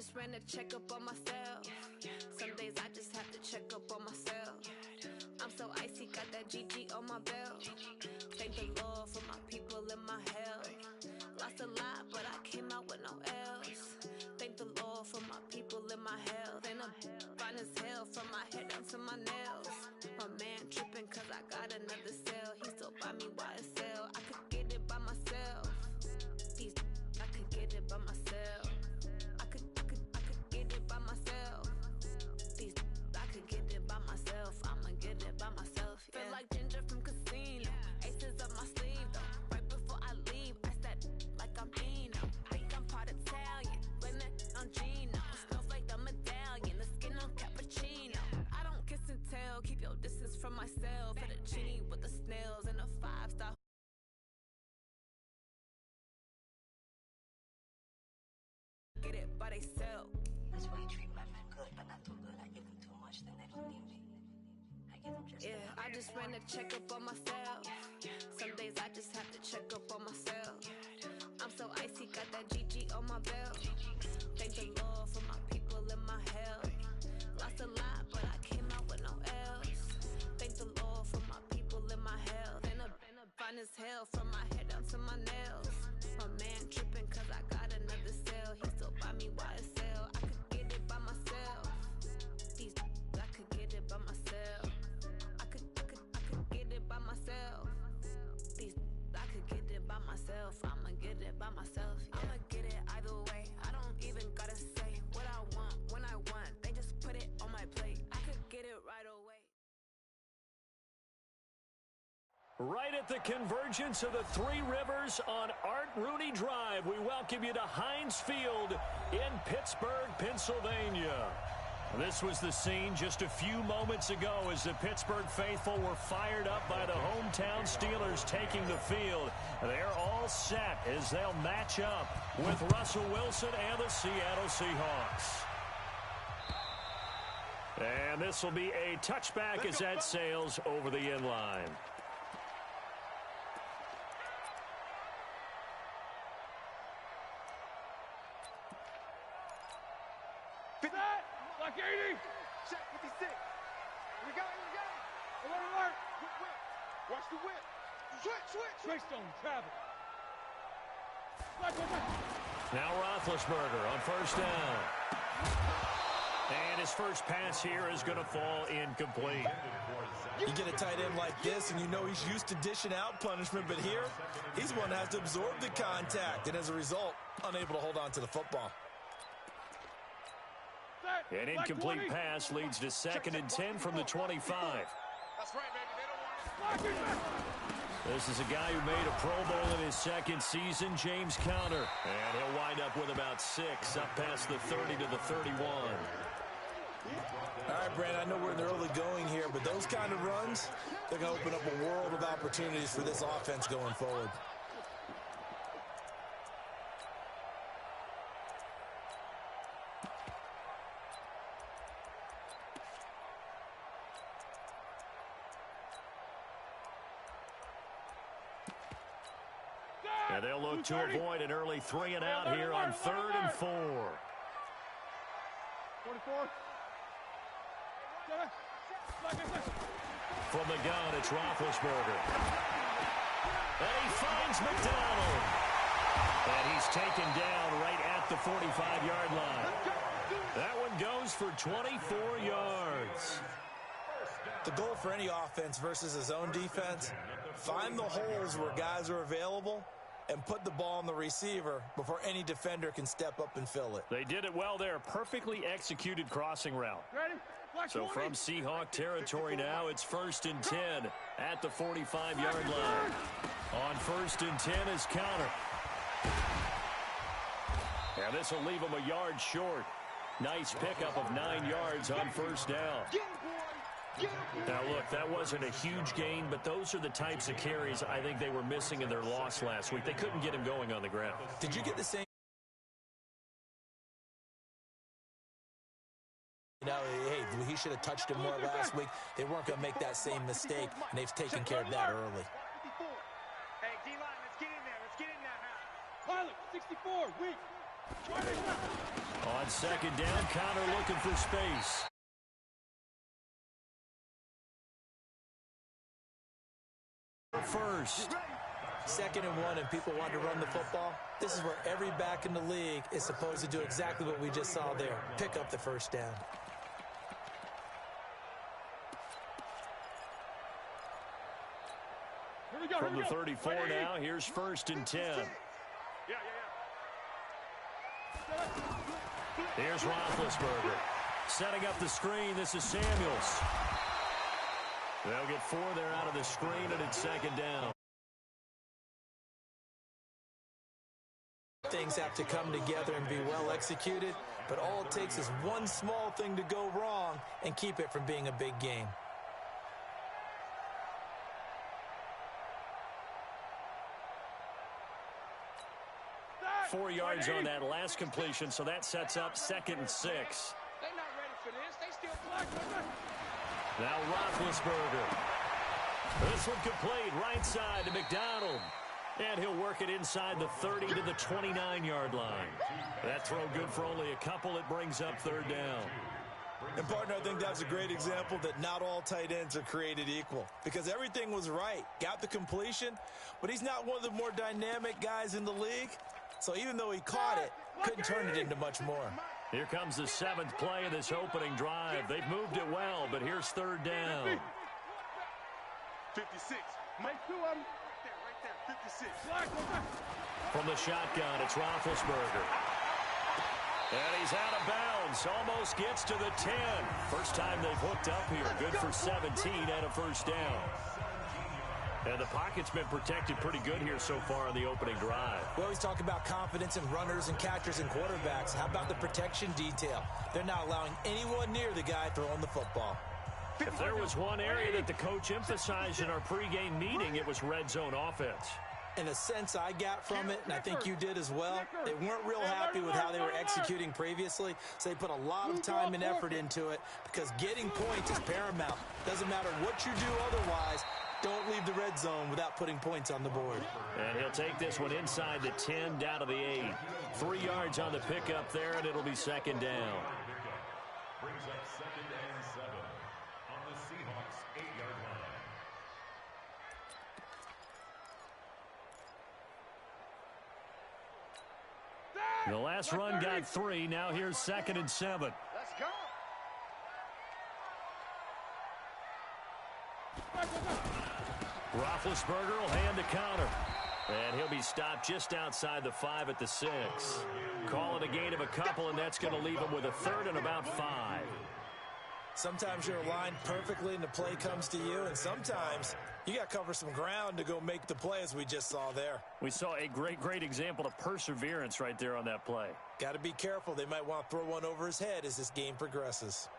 just ran a checkup on myself. Some days I just have to check up on myself. I'm so icy, got that GG on my belt. Thank the Lord for my people in my health. Lost a lot, but I came out with no else. Thank the Lord for my people in my health. And I'm fine as hell from my head down to my nails. My man tripping cause I got another cell. He still buy me YSL. I could get it by myself. These I could get it by myself. I could get it by myself. These I could get it by myself. I'ma get it by myself. Yeah. Feel like Ginger from Casino. Aces up my sleeve though. Right before I leave, I said like I'm Eno. Think I'm part Italian. Blame it on Gino. Smells like the medallion. The skin on cappuccino. I don't kiss and tell. Keep your distance from myself. Fettuccine with the snails and a 5-star. Get it by they self. That's why I treat my men good, but not too good. I give them too much, then they don't need me. I give them just enough. I just ran a checkup on myself. Some days I just have to check up on myself. I'm so icy, got that GG on my belt. Thank the Lord for my people in my health. Lost a lot, but I came out with no else. Thank the Lord for my people in my health. And I'm fine as hell from my head down to my nails. My man tripping cause I got another cell. He still buy me YSL. I could get it by myself. These I could get it by myself. I could get it by myself. These I could get it by myself. I'ma get it by myself. Yeah. I'ma get it either way. I don't even gotta say what I want when I want. They just put it on my plate. I could get it right away. Right at the convergence of the Three Rivers on Art Rooney Drive, we welcome you to Heinz Field in Pittsburgh, Pennsylvania. This was the scene just a few moments ago as the Pittsburgh faithful were fired up by the hometown Steelers taking the field. They're all set as they'll match up with Russell Wilson and the Seattle Seahawks. And this will be a touchback as that sails over the end line. Like 80. Check 56. We got it. Alert. Whip. Watch the whip. Switch. Greystone, travel. Now Roethlisberger on first down. And his first pass here is going to fall incomplete. You get a tight end like this, and you know he's used to dishing out punishment, but here, he's one that has to absorb the contact, and as a result, unable to hold on to the football. An incomplete pass leads to 2nd and 10 from the 25. That's right, baby. They don't want it. This is a guy who made a Pro Bowl in his second season, James Conner. And he'll wind up with about 6, up past the 30 to the 31. All right, Brandon, I know we're in the early going here, but those kind of runs, they're going to open up a world of opportunities for this offense going forward. And they'll look to avoid an early 3 and out here on 3rd and 4. 44. From the gun, it's Roethlisberger. And he finds McDonald. And he's taken down right at the 45-yard line. That one goes for 24 yards. The goal for any offense versus his own defense, find the holes where guys are available and put the ball on the receiver before any defender can step up and fill it. They did it well there. Perfectly executed crossing route. Ready? So from Seahawk territory now, it's 1st and 10 at the 45-yard line. On 1st and 10 is Conner. And this will leave him a yard short. Nice pickup of 9 yards on first down. Now, look, that wasn't a huge gain, but those are the types of carries I think they were missing in their loss last week. They couldn't get him going on the ground. Did you get the same? You know, hey, he should have touched him more last week. They weren't going to make that same mistake, and they've taken care of that early. Hey, D-line, let's get in there. Let's get in there now. Pilot, 64, weak. On second down, Connor looking for space. First. 2nd and 1 and people want to run the football. This is where every back in the league is supposed to do exactly what we just saw there. Pick up the first down. From the 34 now, here's 1st and 10. Here's Roethlisberger. Setting up the screen, this is Samuels. They'll get 4 there out of the screen, and it's 2nd down. Things have to come together and be well executed, but all it takes is one small thing to go wrong and keep it from being a big game. Four yards on that last completion, so that sets up 2nd and 6. They're not ready for this. They still block. Now Roethlisberger. This one complete, right side to McDonald. And he'll work it inside the 30 to the 29-yard line. That throw good for only a couple. It brings up 3rd down. And, partner, I think that's a great example that not all tight ends are created equal because everything was right. Got the completion, but he's not one of the more dynamic guys in the league. So even though he caught it, couldn't turn it into much more. Here comes the 7th play of this opening drive. They've moved it well, but here's 3rd down. 56. Make 2 of them. Right there. 56. From the shotgun, it's Roethlisberger. And he's out of bounds. Almost gets to the 10. First time they've hooked up here. Good for 17 and a 1st down. And the pocket's been protected pretty good here so far on the opening drive. We always talk about confidence in runners and catchers and quarterbacks. How about the protection detail? They're not allowing anyone near the guy throwing the football. If there was one area that the coach emphasized in our pregame meeting, it was red zone offense. In a sense I got from it, and I think you did as well, they weren't real happy with how they were executing previously, so they put a lot of time and effort into it because getting points is paramount. Doesn't matter what you do otherwise, don't leave the red zone without putting points on the board. And he'll take this one inside the 10, down to the 8. 3 yards on the pickup there, and it'll be 2nd down. Brings up 2nd and 7 on the Seahawks 8-yard line. The last run got 3. Now here's 2nd and 7. Let's go. Roethlisberger will hand to counter. And he'll be stopped just outside the 5 at the 6. Call it a gain of a couple, and that's going to leave him with a 3rd and about 5. Sometimes you're aligned perfectly and the play comes to you, and sometimes you got to cover some ground to go make the play as we just saw there. We saw a great example of perseverance right there on that play. Got to be careful. They might want to throw one over his head as this game progresses.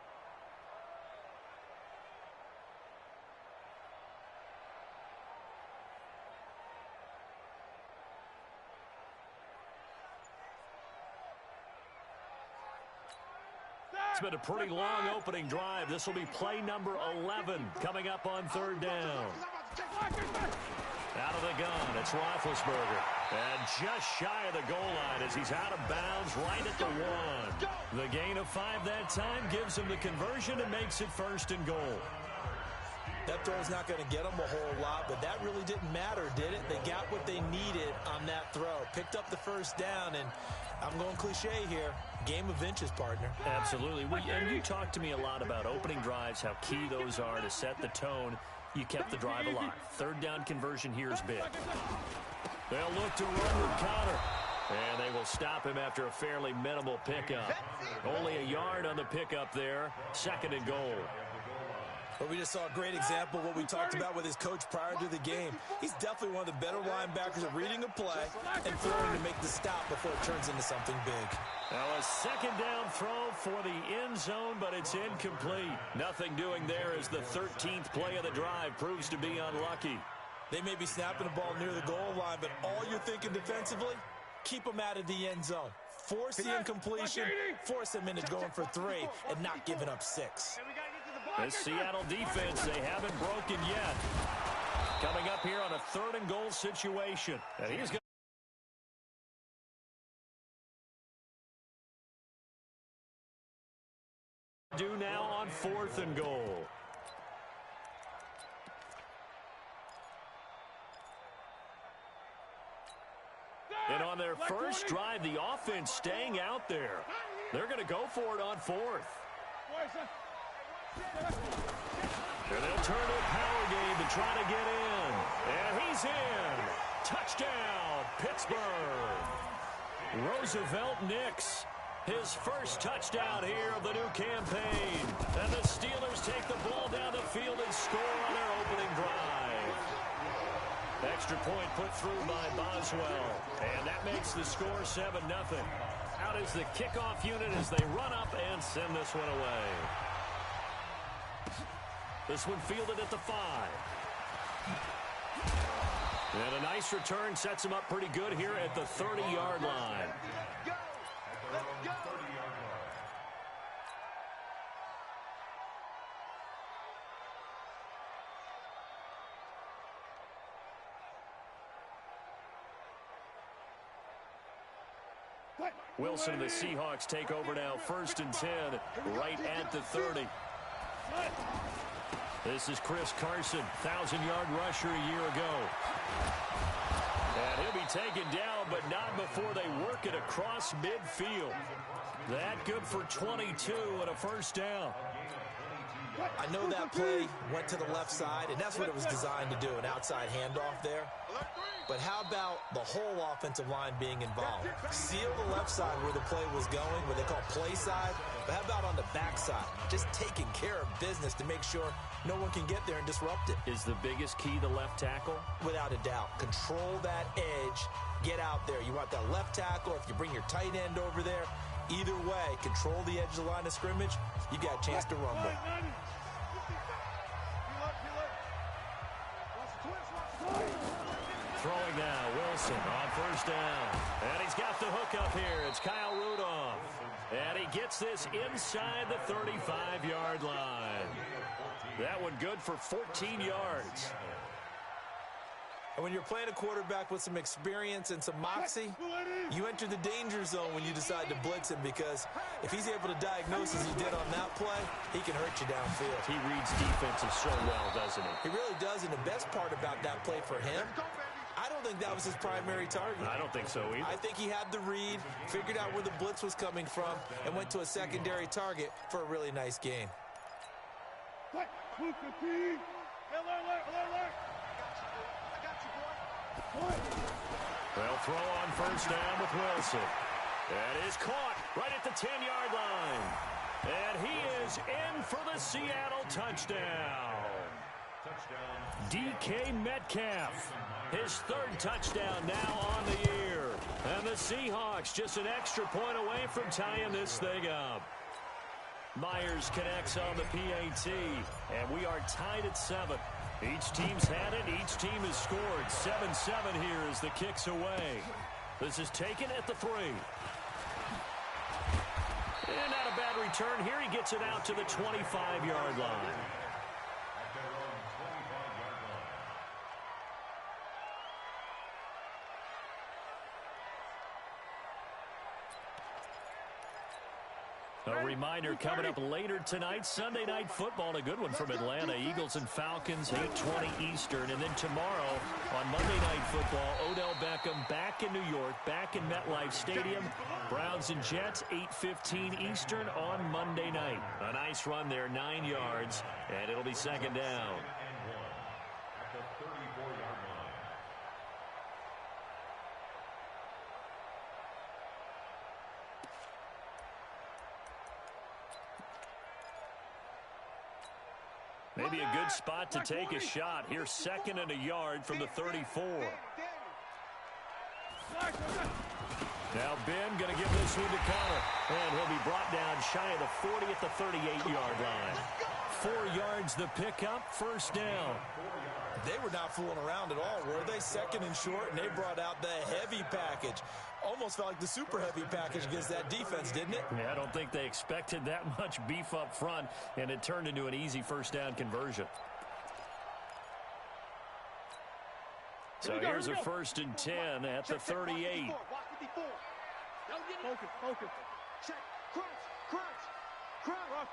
It's been a pretty long opening drive. This will be play number 11 coming up on 3rd down. Out of the gun, it's Roethlisberger. And just shy of the goal line as he's out of bounds right at the 1. The gain of 5 that time gives him the conversion and makes it 1st and goal. That throw's not going to get them a whole lot, but that really didn't matter, did it? They got what they needed on that throw. Picked up the 1st down, and I'm going cliche here. Game of inches, partner. Absolutely. And you talked to me a lot about opening drives, how key those are to set the tone. You kept the drive alive. 3rd down conversion here is big. They'll look to run with Connor. And they will stop him after a fairly minimal pickup. Only a yard on the pickup there. 2nd and goal. But we just saw a great example of what we talked about with his coach prior to the game. He's definitely one of the better linebackers at reading a play and throwing to make the stop before it turns into something big. Now a 2nd down throw for the end zone, but it's incomplete. Nothing doing there as the 13th play of the drive proves to be unlucky. They may be snapping the ball near the goal line, but all you're thinking defensively, keep them out of the end zone. Force the incompletion, force them into going for 3, and not giving up 6. This Seattle defense, they haven't broken yet. Coming up here on a 3rd and goal situation. And he's going Do now on 4th and goal. And on their first drive, the offense staying out there. They're going to go for it on 4th. And they'll turn to a power game to try to get in. And he's in. Touchdown, Pittsburgh. Roosevelt Nix, his first touchdown here of the new campaign. And the Steelers take the ball down the field and score on their opening drive. Extra point put through by Boswell. And that makes the score 7-0. Out is the kickoff unit as they run up and send this one away. This one fielded at the 5. And a nice return sets him up pretty good here at the 30-yard line. Wilson and the Seahawks take over now, 1st and 10, right at the 30. This is Chris Carson, 1,000-yard rusher a year ago. And he'll be taken down, but not before they work it across midfield. That good for 22 and a first down. I know that play went to the left side, and that's what it was designed to do, an outside handoff there. But how about the whole offensive line being involved? Seal the left side where the play was going, what they call play side. But how about on the back side? Just taking care of business to make sure no one can get there and disrupt it. Is the biggest key the left tackle? Without a doubt. Control that edge. Get out there. You want that left tackle. If you bring your tight end over there, either way, control the edge of the line of scrimmage. You got a chance to rumble. Throwing now, Wilson on first down. And he's got the hook up here. It's Kyle Rudolph. And he gets this inside the 35-yard line. That one good for 14 yards. And when you're playing a quarterback with some experience and some moxie, you enter the danger zone when you decide to blitz him, because if he's able to diagnose as he did on that play, he can hurt you downfield. He reads defenses so well, doesn't he? He really does, and the best part about that play for him, I don't think that was his primary target. I don't think so either. I think he had the read, figured out where the blitz was coming from, and went to a secondary target for a really nice gain. They'll throw on first down with Wilson. That is caught right at the 10-yard line. And he is in for the Seattle touchdown. DK Metcalf, his 3rd touchdown now on the year. And the Seahawks just an extra point away from tying this thing up. Myers connects on the PAT, and we are tied at 7. Each team's had it. Each team has scored. 7-7 here as the kick's away. This is taken at the 3. And not a bad return here. He gets it out to the 25-yard line. A reminder coming up later tonight, Sunday Night Football, a good one from Atlanta. Eagles and Falcons, 8:20 Eastern. And then tomorrow on Monday Night Football, Odell Beckham back in New York, back in MetLife Stadium. Browns and Jets, 8:15 Eastern on Monday night. A nice run there, 9 yards, and it'll be second down. Maybe a good spot to take a shot. Here's 2nd and a yard from the 34. Now Ben going to give this one to Connor. And he'll be brought down shy of the 40 at the 38-yard line. 4 yards the pickup, first down. They were not fooling around at all, were they? 2nd and short, and they brought out the heavy package. Almost felt like the super heavy package against that defense, didn't it? Yeah, I don't think they expected that much beef up front, and it turned into an easy first down conversion. So here's a 1st and 10 at the 38. Focus. Check. Crunch.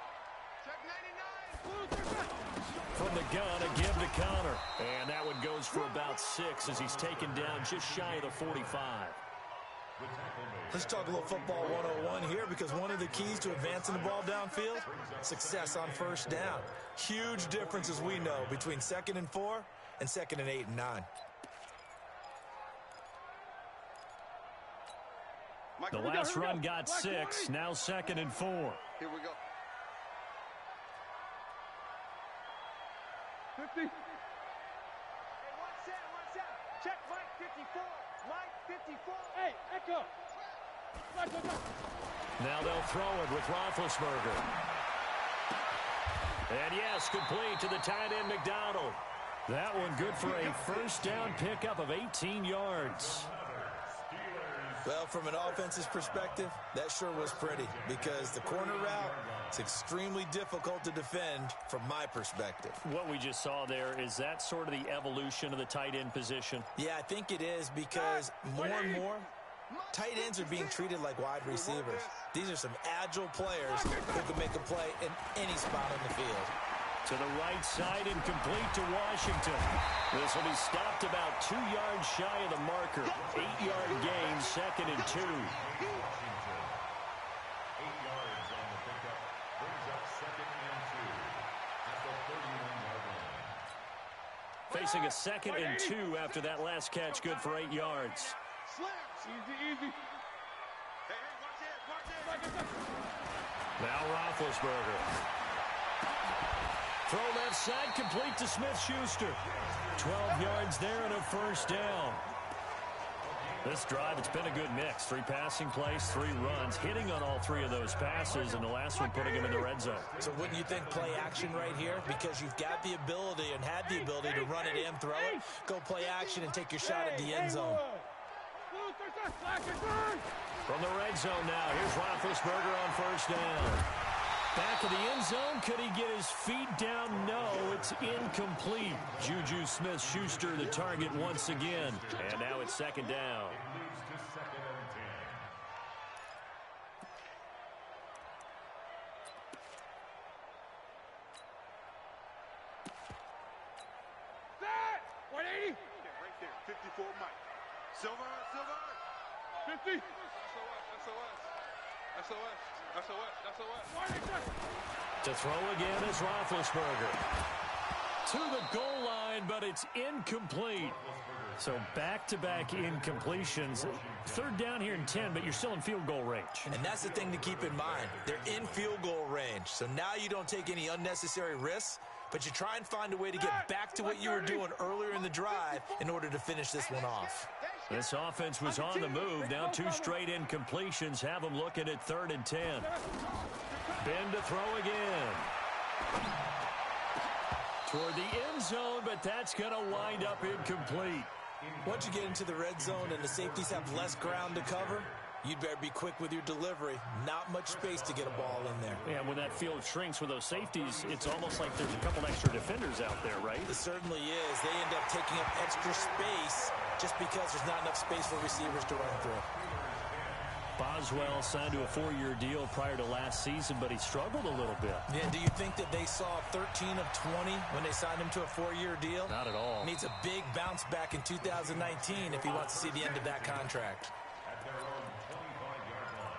From the gun, a give to Connor. And that one goes for about 6 as he's taken down just shy of the 45. Let's talk a little football 101 here, because one of the keys to advancing the ball downfield, success on first down. Huge difference, as we know, between 2nd and 4 and 2nd and 8 and 9. The last run got 6, now 2nd and 4. Here we go. 50. Hey, one set. Check Mike 54. Mike 54. Hey, echo. Now they'll throw it with Roethlisberger. And yes, complete to the tight end McDonald. That one good for a first down pickup of 18 yards. Well, from an offense's perspective, that sure was pretty, because the corner route is extremely difficult to defend from my perspective. What we just saw there, is that sort of the evolution of the tight end position? Yeah, I think it is, because more and more, tight ends are being treated like wide receivers. These are some agile players who can make a play in any spot on the field. To the right side and complete to Washington. This will be stopped about 2 yards shy of the marker. 8-yard gain, 2nd and 2. 8 yards on the pickup. Brings up 2nd and 2. At the 31-yard line. Facing a 2nd and 2 after that last catch, good for 8 yards. Easy. Now Roethlisberger. Throw left side, complete to Smith-Schuster. 12 yards there and a first down. This drive, it's been a good mix. 3 passing plays, 3 runs, hitting on all 3 of those passes, and the last one putting him in the red zone. So wouldn't you think play action right here? Because you've got the ability and had the ability to run it and throw it. Go play action and take your shot at the end zone. From the red zone now, here's Roethlisberger on first down. Back of the end zone, could he get his feet down? No, it's incomplete. Juju Smith-Schuster the target once again. And now it's 2nd down. Moves to 2nd and 10. Set! 180. Right there. 54 Mike. Silver. 50. SOS. To throw again is Roethlisberger. To the goal line, but it's incomplete. So back-to-back incompletions. 3rd down here and 10, but you're still in field goal range. And that's the thing to keep in mind. They're in field goal range. So now you don't take any unnecessary risks, but you try and find a way to get back to what you were doing earlier in the drive in order to finish this one off. This offense was on the move. Now 2 straight incompletions have them looking at 3rd and 10. Ben to throw again. Toward the end zone, but that's going to wind up incomplete. Once you get into the red zone and the safeties have less ground to cover, you'd better be quick with your delivery. Not much space to get a ball in there. Yeah, when that field shrinks with those safeties, it's almost like there's a couple extra defenders out there, right? It certainly is. They end up taking up extra space just because there's not enough space for receivers to run through. Boswell signed to a 4-year deal prior to last season, but he struggled a little bit. Yeah, do you think that they saw 13 of 20 when they signed him to a 4-year deal? Not at all. Needs a big bounce back in 2019 if he wants to see the end of that contract. At their own 25-yard line.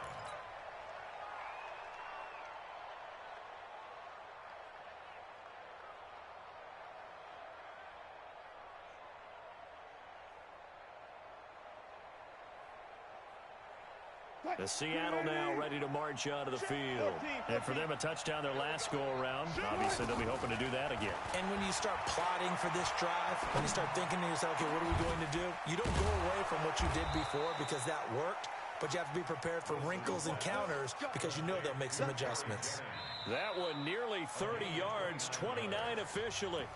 The Seattle now ready to march out of the field. And for them, a touchdown their last go-around. Obviously, they'll be hoping to do that again. And when you start plotting for this drive, when you start thinking to yourself, okay, what are we going to do? You don't go away from what you did before because that worked, but you have to be prepared for wrinkles and counters because you know they'll make some adjustments. That one nearly 30 yards, 29 officially.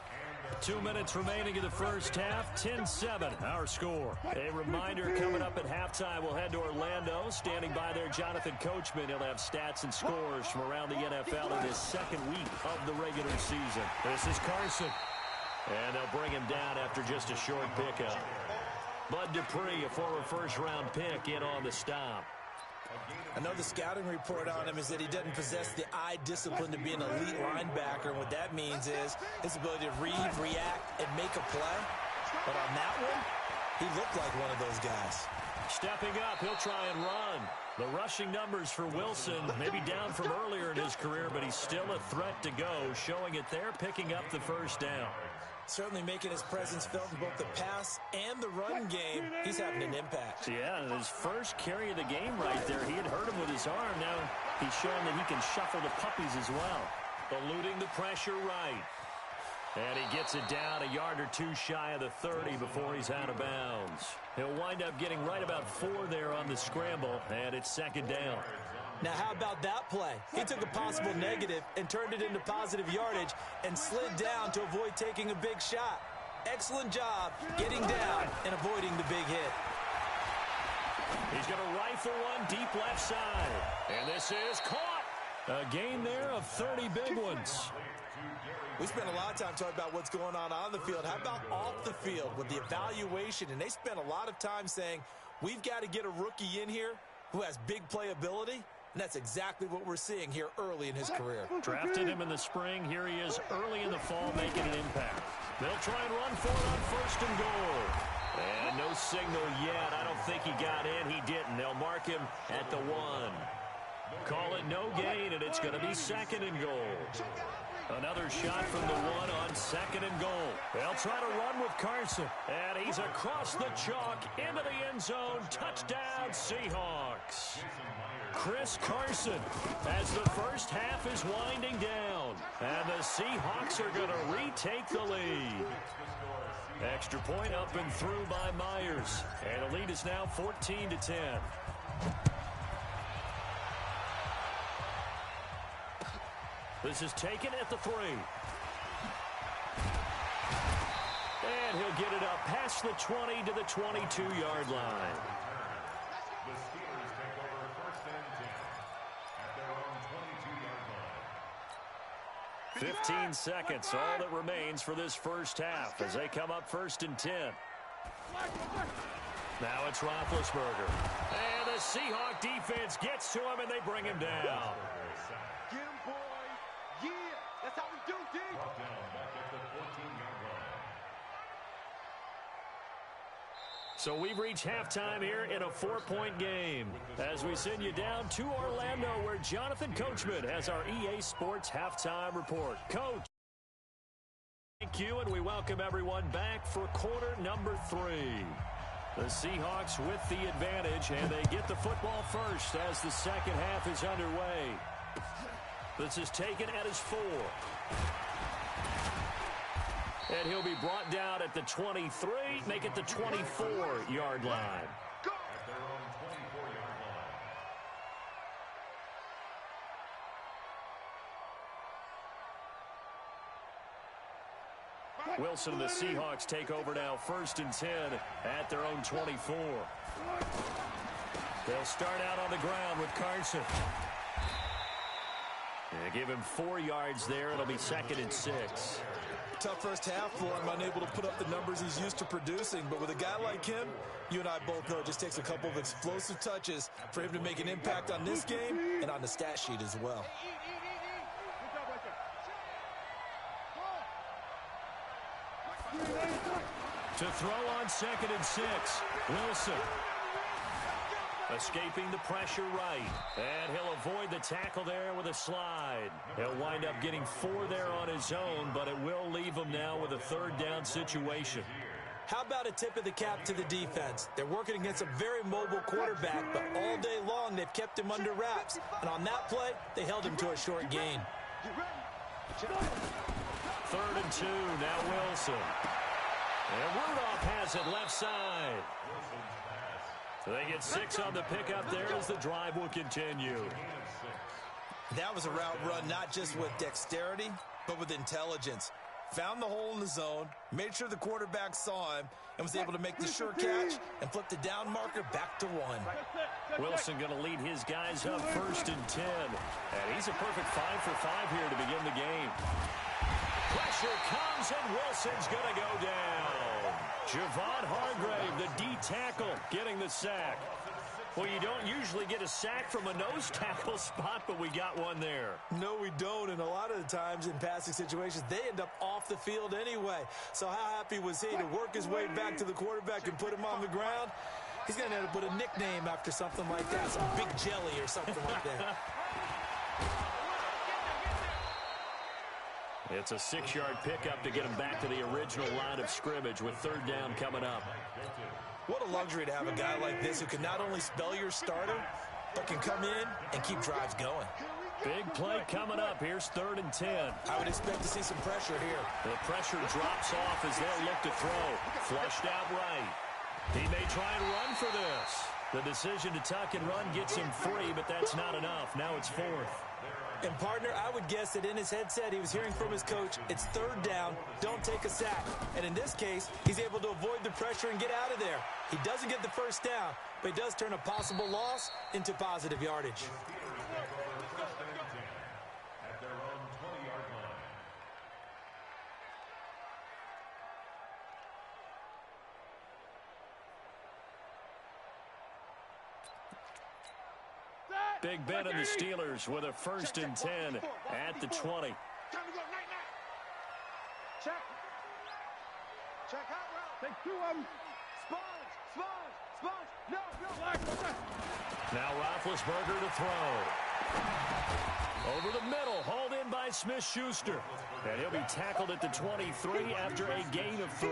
2 minutes remaining in the first half, 10-7, our score. A reminder coming up at halftime, we'll head to Orlando. Standing by there, Jonathan Coachman. He'll have stats and scores from around the NFL in his 2nd week of the regular season. This is Carson. And they'll bring him down after just a short pickup. Bud Dupree, a former first-round pick, in on the stop. I know the scouting report on him is that he doesn't possess the eye discipline to be an elite linebacker. And what that means is his ability to read, react, and make a play. But on that one, he looked like one of those guys. Stepping up, he'll try and run. The rushing numbers for Wilson may be down from earlier in his career, but he's still a threat to go, showing it there, picking up the first down. Certainly making his presence felt in both the pass and the run game. He's having an impact. Yeah, his first carry of the game right there, he had hurt him with his arm. Now he's showing that he can shuffle the puppies as well. Eluding the pressure right. And he gets it down a yard or two shy of the 30 before he's out of bounds. He'll wind up getting right about 4 there on the scramble, and it's second down. Now, how about that play? He took a possible negative and turned it into positive yardage and slid down to avoid taking a big shot. Excellent job getting down and avoiding the big hit. He's going to rifle one deep left side. And this is caught. A gain there of 30 big ones. We spent a lot of time talking about what's going on the field. How about off the field with the evaluation? And they spent a lot of time saying, we've got to get a rookie in here who has big playability. And that's exactly what we're seeing here early in his career. Drafted him in the spring. Here he is early in the fall making an impact. They'll try and run for it on first and goal. And no signal yet. I don't think he got in. He didn't. They'll mark him at the 1. Call it no gain, and it's going to be second and goal. Another shot from the 1 on second and goal. They'll try to run with Carson. And he's across the chalk into the end zone. Touchdown, Seahawks. Chris Carson as the first half is winding down. And the Seahawks are going to retake the lead. Extra point up and through by Myers. And the lead is now 14-10. This is taken at the 3. And he'll get it up past the 20 to the 22-yard line. The Steelers take over first and 10 at their own 22-yard line. 15 seconds, all that remains for this first half as they come up first and 10. Now it's Roethlisberger. And the Seahawk defense gets to him, and they bring him down. Get him, boy. Yeah, that's how we do, D. Brought down back at the 14-yard line. So we've reached halftime here in a 4-point game as we send you down to Orlando where Jonathan Coachman has our EA Sports halftime report. Coach, thank you, and we welcome everyone back for quarter number 3. The Seahawks with the advantage, and they get the football first as the second half is underway. This is taken at his 4. And he'll be brought down at the 23, make it the 24-yard line. At their own 24-yard line. Wilson and the Seahawks take over now first and 10 at their own 24. They'll start out on the ground with Carson. They give him 4 yards there. It'll be second and 6. Tough first half for him, unable to put up the numbers he's used to producing. But with a guy like him, you and I both know it just takes a couple of explosive touches for him to make an impact on this game and on the stat sheet as well. To throw on second and 6, Wilson. Escaping the pressure right. And he'll avoid the tackle there with a slide. He'll wind up getting 4 there on his own, but it will leave him now with a third down situation. How about a tip of the cap to the defense? They're working against a very mobile quarterback, but all day long they've kept him under wraps. And on that play, they held him to a short gain. Third and 2, now Wilson. And Rudolph has it left side. They get 6 on the pickup there as the drive will continue. That was a route run not just with dexterity, but with intelligence. Found the hole in the zone, made sure the quarterback saw him, and was able to make the sure catch and flip the down marker back to 1. Wilson going to lead his guys up first and 10. And he's a perfect 5 for 5 here to begin the game. Pressure comes, and Wilson's going to go down. Javon Hargrave, the D tackle, getting the sack. Well, you don't usually get a sack from a nose tackle spot, but we got one there. No, we don't, and a lot of the times in passing situations, they end up off the field anyway. So how happy was he to work his way back to the quarterback and put him on the ground? He's going to end up with a nickname after something like that, some Big Jelly or something like that. It's a 6-yard pickup to get him back to the original line of scrimmage with third down coming up. What a luxury to have a guy like this who can not only spell your starter, but can come in and keep drives going. Big play coming up. Here's 3rd and 10. I would expect to see some pressure here. The pressure drops off as they'll look to throw. Flushed out right. He may try and run for this. The decision to tuck and run gets him 3, but that's not enough. Now it's 4th. And, partner, I would guess that in his headset he was hearing from his coach, it's 3rd down, don't take a sack. And in this case, he's able to avoid the pressure and get out of there. He doesn't get the first down, but he does turn a possible loss into positive yardage. At their own 20-yard line. Big Ben and the Steelers with a 1st and 10 at the 20. Time to go, night, night. Check. Check out route. Take 2 of them. Sponge. No. Now Roethlisberger to throw. Over the middle, hauled in by Smith-Schuster. And he'll be tackled at the 23 after a gain of 3.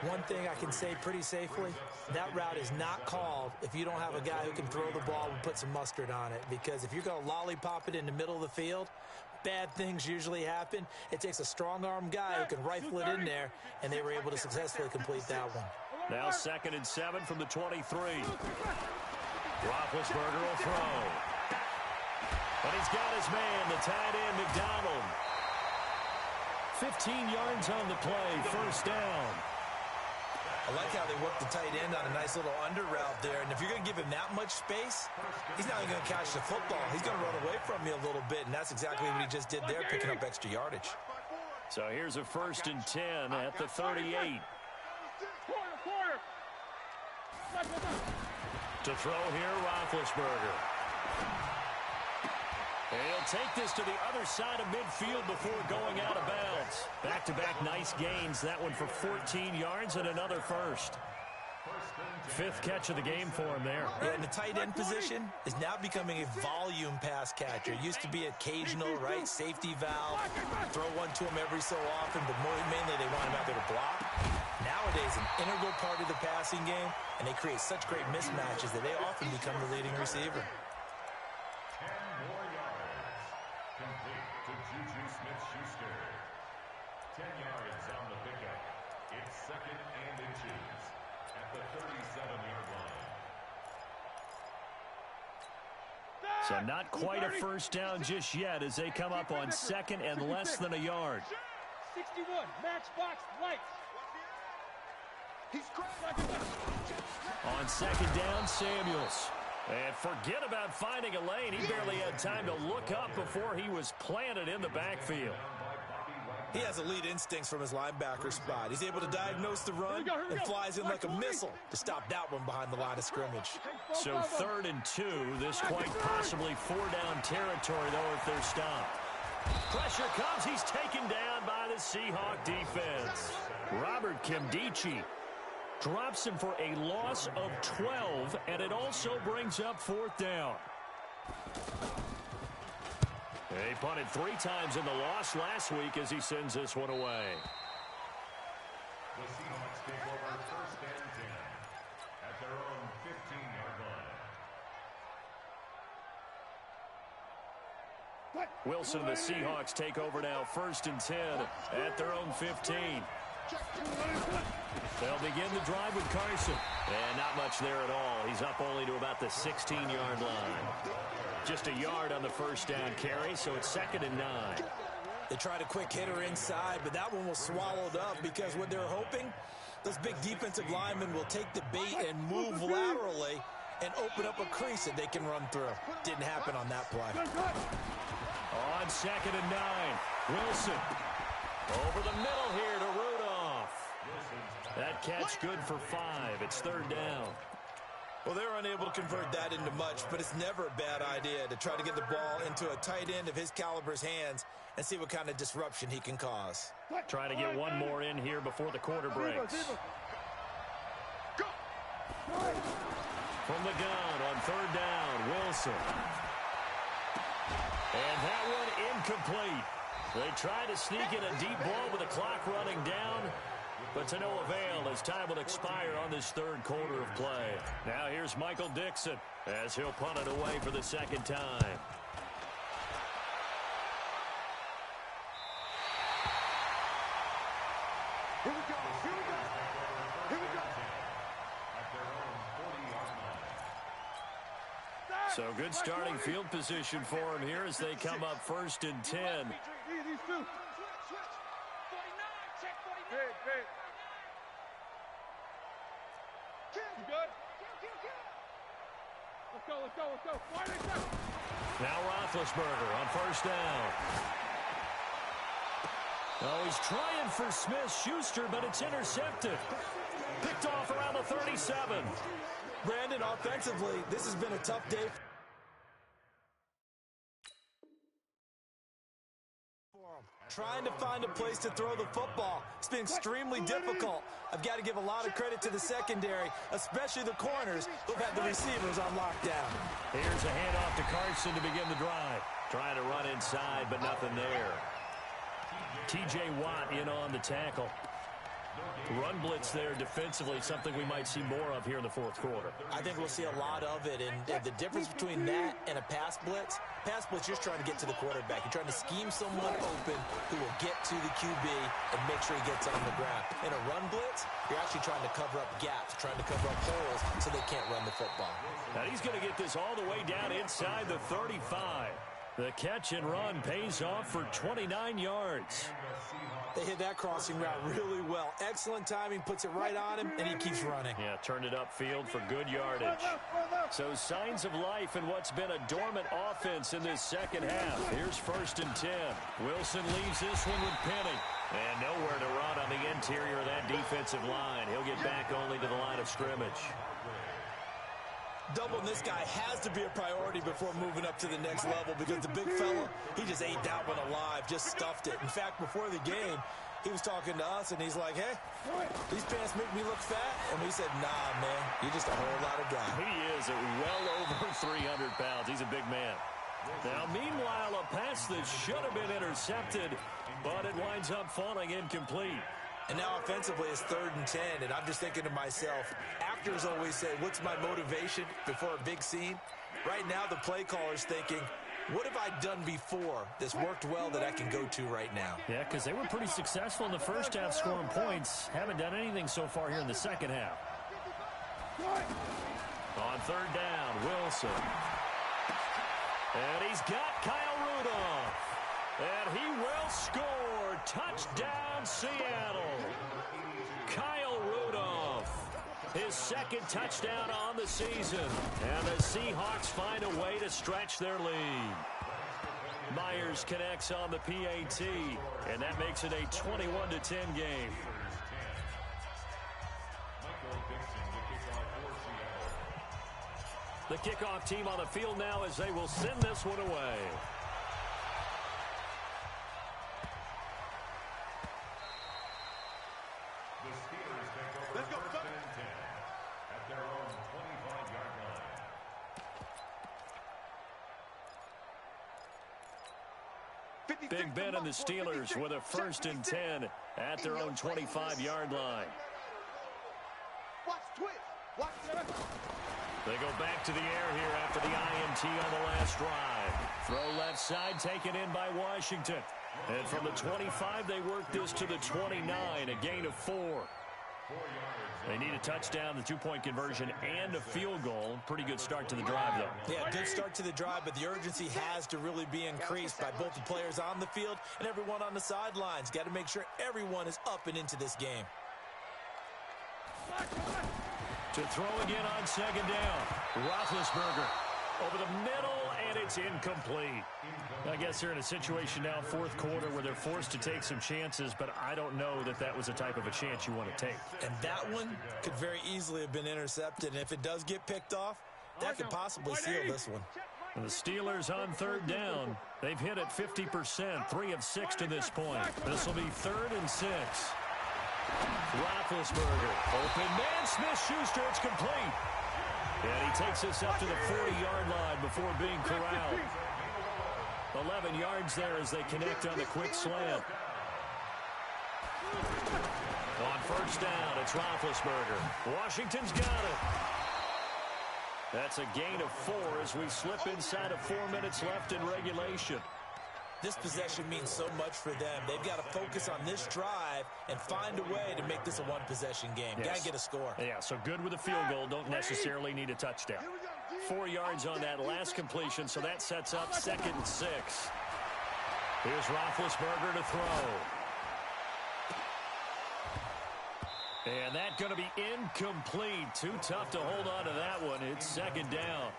One thing I can say pretty safely, that route is not called if you don't have a guy who can throw the ball and put some mustard on it. Because if you're going to lollipop it in the middle of the field, bad things usually happen. It takes a strong-arm guy who can rifle it in there, and they were able to successfully complete that one. Now 2nd and 7 from the 23. Roethlisberger will throw. But he's got his man, the tight end, McDonald. 15 yards on the play, 1st down. I like how they work the tight end on a nice little under route there. And if you're going to give him that much space, he's not even going to catch the football. He's going to run away from you a little bit, and that's exactly what he just did there, picking up extra yardage. So here's a 1st and 10 at the 38. Quarter. To throw here, Roethlisberger. And he'll take this to the other side of midfield before going out of bounds. Back-to-back nice gains. That one for 14 yards and another 1st. 5th catch of the game for him there. Yeah, and the tight end position is now becoming a volume pass catcher. It used to be occasional, right, safety valve. Throw one to him every so often, but mainly they want him out there to block. Nowadays, an integral part of the passing game, and they create such great mismatches that they often become the leading receiver. 10 more yards. Complete to Juju Smith-Schuster. 10 yards on the pickup. It's 2nd and inches at the 37-yard line. So not quite a 1st down just yet as they come up on 2nd and less than a yard. 61, matchbox lights. He's on 2nd down, Samuels. And forget about finding a lane. He barely had time to look up before he was planted in the backfield. He has elite instincts from his linebacker spot. He's able to diagnose the run and flies in like a missile to stop that one behind the line of scrimmage. So 3rd and 2. This quite possibly 4-down territory, though, if they're stopped. Pressure comes. He's taken down by the Seahawk defense. Robert Nkemdiche drops him for a loss of 12, and it also brings up 4th down. He punted 3 times in the loss last week as he sends this one away. The Seahawks take over 1st and 10 at their own 15-yard line. Wilson and the Seahawks take over now 1st and 10 at their own 15. They'll begin the drive with Carson. And not much there at all. He's up only to about the 16-yard line. Just a yard on the 1st down carry, so it's 2nd and 9. They tried a quick hitter inside, but that one was swallowed up because what they're hoping, those big defensive linemen will take the bait and move laterally and open up a crease that they can run through. Didn't happen on that play. On 2nd and 9, Wilson. Over the middle here to Rudolph. That catch good for 5. It's 3rd down. Well, they were unable to convert that into much, but it's never a bad idea to try to get the ball into a tight end of his caliber's hands and see what kind of disruption he can cause. Try to get one more in here before the quarter breaks. From the gun on third down, Wilson. And that one incomplete. They try to sneak in a deep ball with the clock running down, but to no avail as time will expire on this third quarter of play. Now here's Michael Dixon as he'll punt it away for the second time. Here we go. Here we go. Here we go. So good starting field position for him here as they come up 1st and 10. These two. Switch. 49. Check 49. Big. You good? Let's go. Now Roethlisberger on 1st down. Oh, he's trying for Smith-Schuster, but it's intercepted. Picked off around the 37. Brandon, offensively, this has been a tough day for him. Trying to find a place to throw the football. It's been extremely difficult. I've got to give a lot of credit to the secondary, especially the corners who've had the receivers on lockdown. Here's a handoff to Carson to begin the drive. Trying to run inside, but nothing there. T.J. Watt in on the tackle. Run blitz there defensively, something we might see more of here in the fourth quarter. I think we'll see a lot of it, and the difference between that and a pass blitz, you're just trying to get to the quarterback. You're trying to scheme someone open who will get to the QB and make sure he gets on the ground. In a run blitz, you're actually trying to cover up gaps, trying to cover up holes so they can't run the football. Now he's going to get this all the way down inside the 35. The catch and run pays off for 29 yards. They hit that crossing route really well. Excellent timing, puts it right on him, and he keeps running. Yeah, turned it upfield for good yardage. So signs of life in what's been a dormant offense in this second half. Here's 1st and 10. Wilson leaves this one with Penny. And nowhere to run on the interior of that defensive line. He'll get back only to the line of scrimmage. Doubling this guy has to be a priority before moving up to the next level because the big fella, he just ate that one alive, just stuffed it. In fact, before the game, he was talking to us, and he's like, hey, these pants make me look fat. And we said, nah, man, you're just a whole lot of guy. He is at well over 300 pounds. He's a big man. Now, meanwhile, a pass that should have been intercepted, but it winds up falling incomplete. And now offensively it's 3rd and 10, and I'm just thinking to myself, actors always say, what's my motivation before a big scene? Right now the play caller's thinking, what have I done before that's worked well that I can go to right now? Yeah, because they were pretty successful in the first half scoring points. Haven't done anything so far here in the second half. On 3rd down, Wilson. And he's got Kyle Rudolph. And he will score. Touchdown, Seattle. Kyle Rudolph. His 2nd touchdown on the season. And the Seahawks find a way to stretch their lead. Myers connects on the PAT. And that makes it a 21-10 game. The kickoff team on the field now as they will send this one away. Let's go, at their own 25-yard line. Big Ben and the Steelers with a 1st and 10 at their own 25-yard line. Watch twitch. Watch that. They go back to the air here after the INT on the last drive. Throw left side taken in by Washington. And from the 25, they work this to the 29, a gain of 4. They need a touchdown, the 2-point conversion, and a field goal. Pretty good start to the drive, though. Yeah, good start to the drive, but the urgency has to really be increased by both the players on the field and everyone on the sidelines. Got to make sure everyone is up and into this game. To throw again on 2nd down. Roethlisberger. over the middle, and it's incomplete. I guess they're in a situation now, fourth quarter, where they're forced to take some chances, but I don't know that that was the type of a chance you want to take. And that one could very easily have been intercepted, and if it does get picked off, that could possibly seal this one. And the Steelers on third down. They've hit it 50%, 3 of 6 to this point. This will be 3rd and 6. Roethlisberger, open man, Smith-Schuster, it's complete. And he takes us up to the 40-yard line before being corralled. 11 yards there as they connect on the quick slant. On first down, it's Roethlisberger. Washington's got it. That's a gain of 4 as we slip inside of 4 minutes left in regulation. This possession means so much for them. They've got to focus on this drive and find a way to make this a one-possession game. Yes. Got to get a score. Yeah, so good with a field goal. Don't necessarily need a touchdown. 4 yards on that last completion, so that sets up 2nd and 6. Here's Roethlisberger to throw. And that's going to be incomplete. Too tough to hold on to that one. It's 2nd down.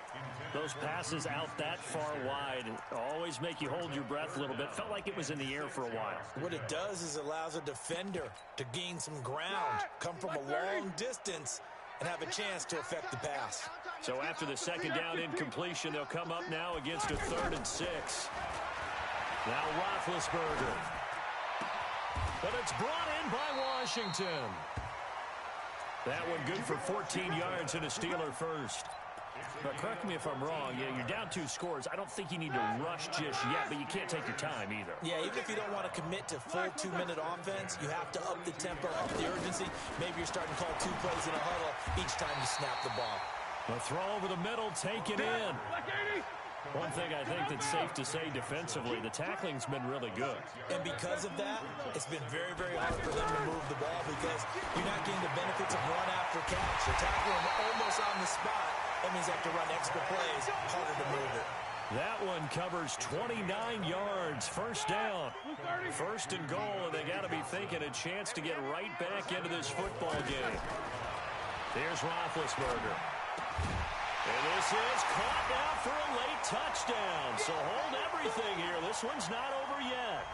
Those passes out that far wide always make you hold your breath a little bit. Felt like it was in the air for a while. What it does is it allows a defender to gain some ground, come from a long distance, and have a chance to affect the pass. So after the 2nd down incompletion, they'll come up now against a 3rd and 6. Now Roethlisberger. But it's brought in by Washington. That one good for 14 yards and a Steeler first. But correct me if I'm wrong. Yeah, you're down 2 scores. I don't think you need to rush just yet, but you can't take your time either. Yeah, even if you don't want to commit to full 2-minute offense, you have to up the tempo, up the urgency. Maybe you're starting to call 2 plays in a huddle each time you snap the ball. The throw over the middle, taken in. One thing I think that's safe to say defensively, the tackling's been really good. And because of that, it's been very, very hard for them to move the ball because you're not getting the benefits of run after catch. You're tackling almost on the spot. That means you have to run extra plays, harder to move it. That one covers 29 yards. First down. 1st and goal, and they got to be thinking a chance to get right back into this football game. Here's Roethlisberger. And this is caught now for a late touchdown. So hold everything here. This one's not over yet.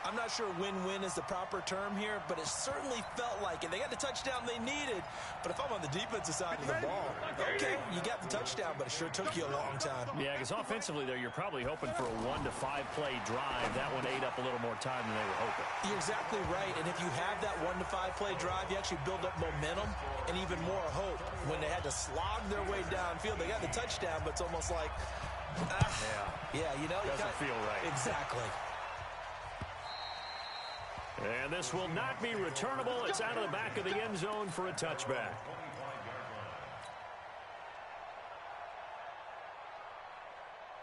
I'm not sure win-win is the proper term here, but it certainly felt like it. They got the touchdown they needed, but if I'm on the defensive side of the ball, okay, you got the touchdown, but it sure took you a long time. Yeah, because offensively, there, you're probably hoping for a 1 to 5 play drive. That one ate up a little more time than they were hoping. You're exactly right, and if you have that 1 to 5 play drive, you actually build up momentum and even more hope. When they had to slog their way downfield, they got the touchdown, but it's almost like, yeah, you know. Doesn't feel right. Exactly. And this will not be returnable. It's out of the back of the end zone for a touchback.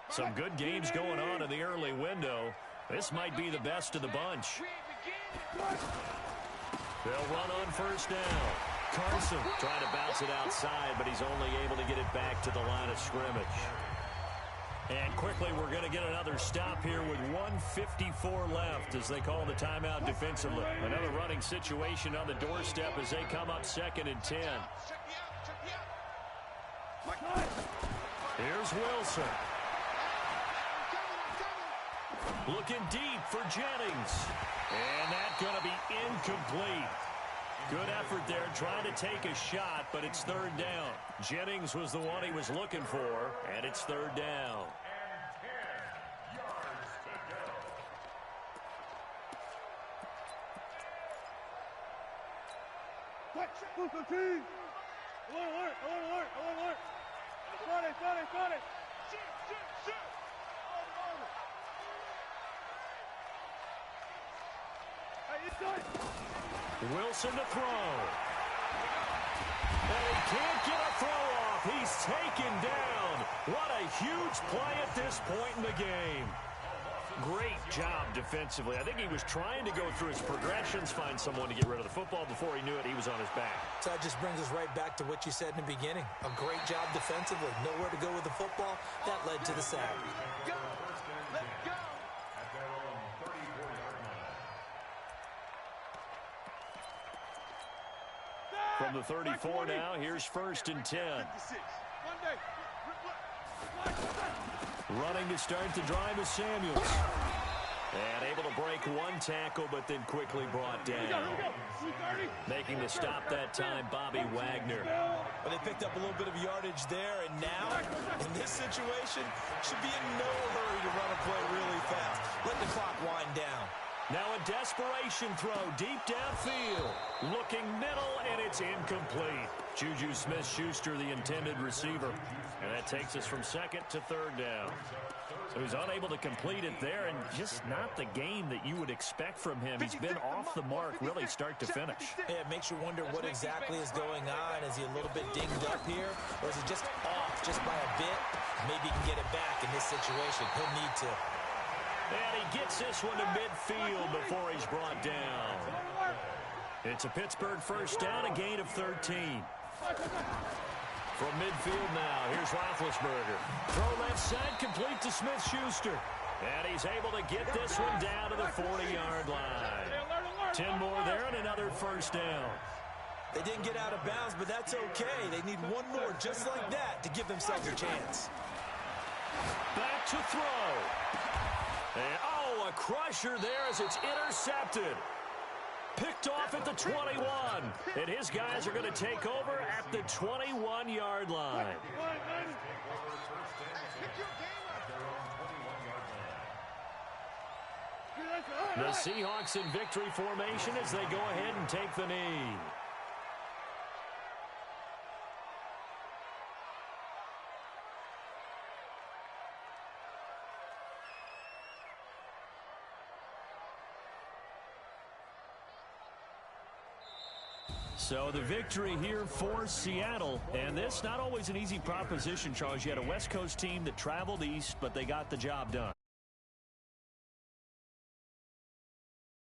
Some good games going on in the early window. This might be the best of the bunch. They'll run on first down. Carson trying to bounce it outside, but he's only able to get it back to the line of scrimmage. And quickly, we're going to get another stop here with 1:54 left as they call the timeout defensively. Another running situation on the doorstep as they come up 2nd and 10. Here's Wilson. Looking deep for Jennings. And that's going to be incomplete. Good effort there trying to take a shot, but it's 3rd down. Jennings was the one he was looking for, and it's 3rd down. Wilson to throw. And he can't get a throw off. He's taken down. What a huge play at this point in the game. Great job defensively. I think he was trying to go through his progressions, find someone to get rid of the football. Before he knew it, he was on his back. So that just brings us right back to what you said in the beginning. A great job defensively. Nowhere to go with the football. That led to the sack. From the 34 now, here's 1st and 10. Running to start the drive is Samuels. And able to break one tackle, but then quickly brought down. Making the stop that time, Bobby Wagner. Well, they picked up a little bit of yardage there, and now, in this situation, should be in no hurry to run a play really fast. Let the clock wind down. Now a desperation throw deep downfield. Looking middle, and it's incomplete. Juju Smith-Schuster, the intended receiver. And that takes us from second to third down. So he's unable to complete it there, and just not the game that you would expect from him. He's been off the mark really start to finish. Yeah, it makes you wonder what exactly is going on. Is he a little bit dinged up here, or is he just off just by a bit? Maybe he can get it back in this situation. He'll need to. And he gets this one to midfield before he's brought down. It's a Pittsburgh first down, a gain of 13. From midfield now, here's Roethlisberger. Throw left side, complete to Smith-Schuster. And he's able to get this one down to the 40-yard line. 10 more there and another first down. They didn't get out of bounds, but that's okay. They need one more just like that to give themselves a chance. Back to throw. And, oh, a crusher there as it's intercepted. Picked off at the 21. And his guys are going to take over at the 21-yard line. The Seahawks in victory formation as they go ahead and take the knee. So the victory here for Seattle. And this not always an easy proposition, Charles. You had a West Coast team that traveled east, but they got the job done.